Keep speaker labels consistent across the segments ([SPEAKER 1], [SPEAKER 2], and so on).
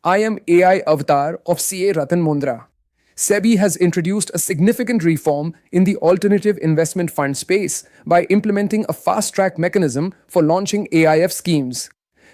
[SPEAKER 1] I am AI avatar of CA Ratan Mundra. SEBI has introduced a significant reform in the alternative investment fund space by implementing a fast-track mechanism for launching AIF schemes.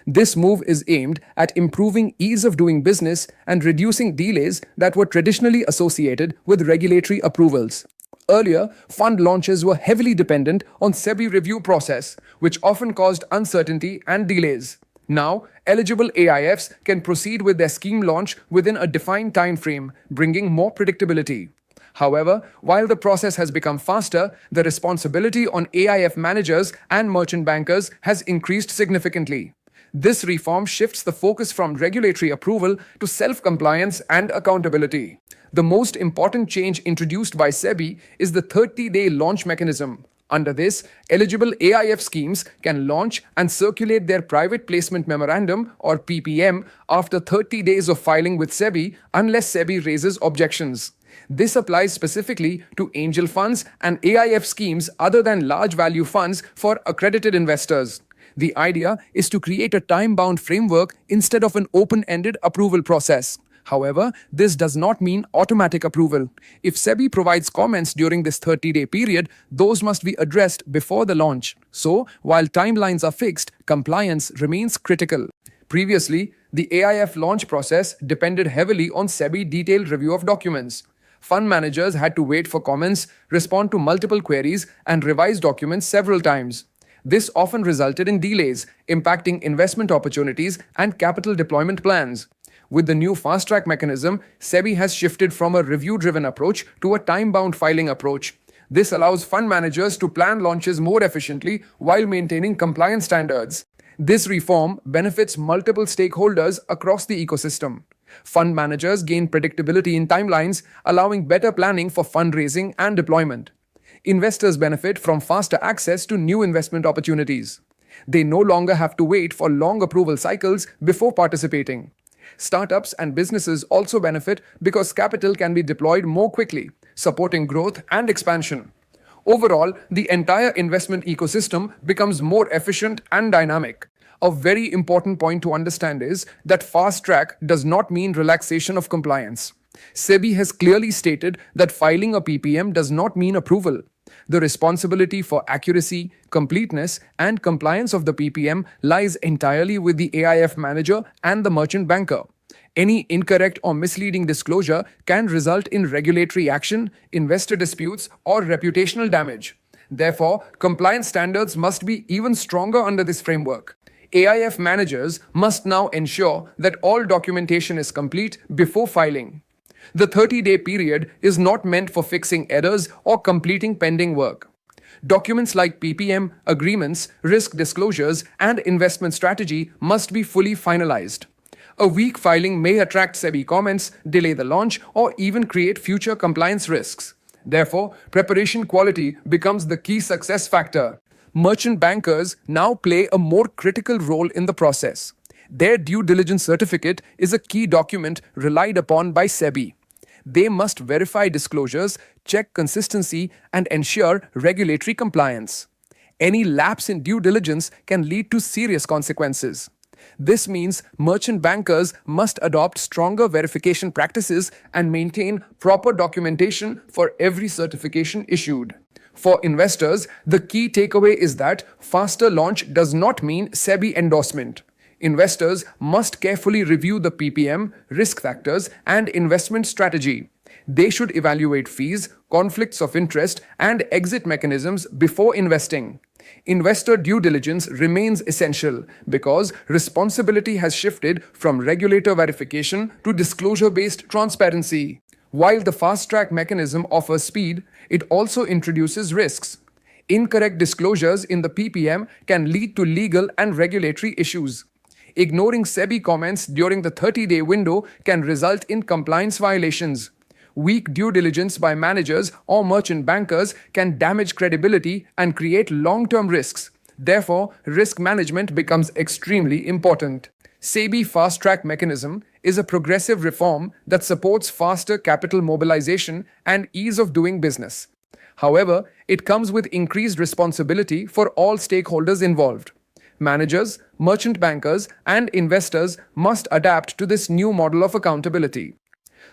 [SPEAKER 1] This move is aimed at improving ease of doing business and reducing delays that were traditionally associated with regulatory approvals. Earlier, fund launches were heavily dependent on SEBI review process, which often caused uncertainty and delays. Now, eligible AIFs can proceed with their scheme launch within a defined time frame, bringing more predictability. However, while the process has become faster, the responsibility on AIF managers and merchant bankers has increased significantly. This reform shifts the focus from regulatory approval to self-compliance and accountability. The most important change introduced by SEBI is the 30-day launch mechanism. Under this, eligible AIF schemes can launch and circulate their private placement memorandum or PPM after 30 days of filing with SEBI unless SEBI raises objections. This applies specifically to angel funds and AIF schemes other than large value funds for accredited investors. The idea is to create a time-bound framework instead of an open-ended approval process. However, this does not mean automatic approval. If SEBI provides comments during this 30-day period, those must be addressed before the launch. So, while timelines are fixed, compliance remains critical. Previously, the AIF launch process depended heavily on SEBI detailed review of documents. Fund managers had to wait for comments, respond to multiple queries, and revise documents several times. This often resulted in delays, impacting investment opportunities and capital deployment plans. With the new fast-track mechanism, SEBI has shifted from a review-driven approach to a time-bound filing approach. This allows fund managers to plan launches more efficiently while maintaining compliance standards. This reform benefits multiple stakeholders across the ecosystem. Fund managers gain predictability in timelines, allowing better planning for fundraising and deployment. Investors benefit from faster access to new investment opportunities. They no longer have to wait for long approval cycles before participating. Startups and businesses also benefit because capital can be deployed more quickly, supporting growth and expansion. Overall, the entire investment ecosystem becomes more efficient and dynamic. A very important point to understand is that fast track does not mean relaxation of compliance. SEBI has clearly stated that filing a PPM does not mean approval. The responsibility for accuracy, completeness, and compliance of the PPM lies entirely with the AIF manager and the merchant banker. Any incorrect or misleading disclosure can result in regulatory action, investor disputes, or reputational damage. Therefore, compliance standards must be even stronger under this framework. AIF managers must now ensure that all documentation is complete before filing. The 30-day period is not meant for fixing errors or completing pending work. Documents like PPM, agreements, risk disclosures, and investment strategy must be fully finalized. A weak filing may attract SEBI comments, delay the launch, or even create future compliance risks. Therefore, preparation quality becomes the key success factor. Merchant bankers now play a more critical role in the process. Their due diligence certificate is a key document relied upon by SEBI. They must verify disclosures, check consistency, and ensure regulatory compliance. Any lapse in due diligence can lead to serious consequences. This means merchant bankers must adopt stronger verification practices and maintain proper documentation for every certification issued. For investors, the key takeaway is that faster launch does not mean SEBI endorsement. Investors must carefully review the PPM, risk factors, and investment strategy. They should evaluate fees, conflicts of interest, and exit mechanisms before investing. Investor due diligence remains essential because responsibility has shifted from regulator verification to disclosure-based transparency. While the fast-track mechanism offers speed, it also introduces risks. Incorrect disclosures in the PPM can lead to legal and regulatory issues. Ignoring SEBI comments during the 30-day window can result in compliance violations. Weak due diligence by managers or merchant bankers can damage credibility and create long-term risks. Therefore, risk management becomes extremely important. SEBI Fast Track Mechanism is a progressive reform that supports faster capital mobilization and ease of doing business. However, it comes with increased responsibility for all stakeholders involved. Managers, merchant bankers, and investors must adapt to this new model of accountability.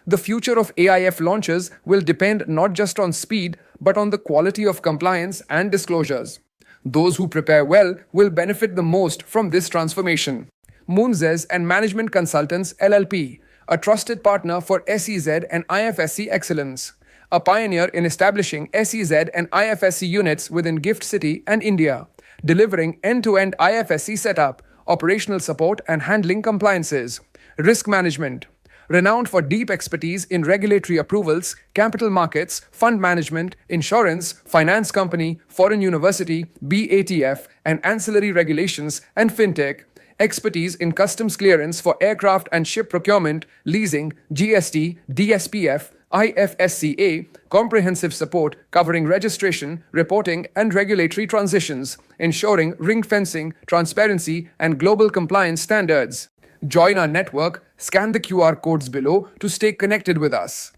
[SPEAKER 1] The future of AIF launches will depend not just on speed, but on the quality of compliance and disclosures. Those who prepare well will benefit the most from this transformation. Moonzes and Management Consultants LLP, a trusted partner for SEZ and IFSC excellence, a pioneer in establishing SEZ and IFSC units within Gift City and India, delivering end-to-end IFSC setup, operational support and handling compliances. Risk management, renowned for deep expertise in regulatory approvals, capital markets, fund management, insurance, finance company, foreign university, BATF, and ancillary regulations, and fintech. Expertise in customs clearance for aircraft and ship procurement, leasing, GST, DSPF, IFSCA, comprehensive support covering registration, reporting, and regulatory transitions, ensuring ring fencing, transparency, and global compliance standards. Join our network, scan the QR codes below to stay connected with us.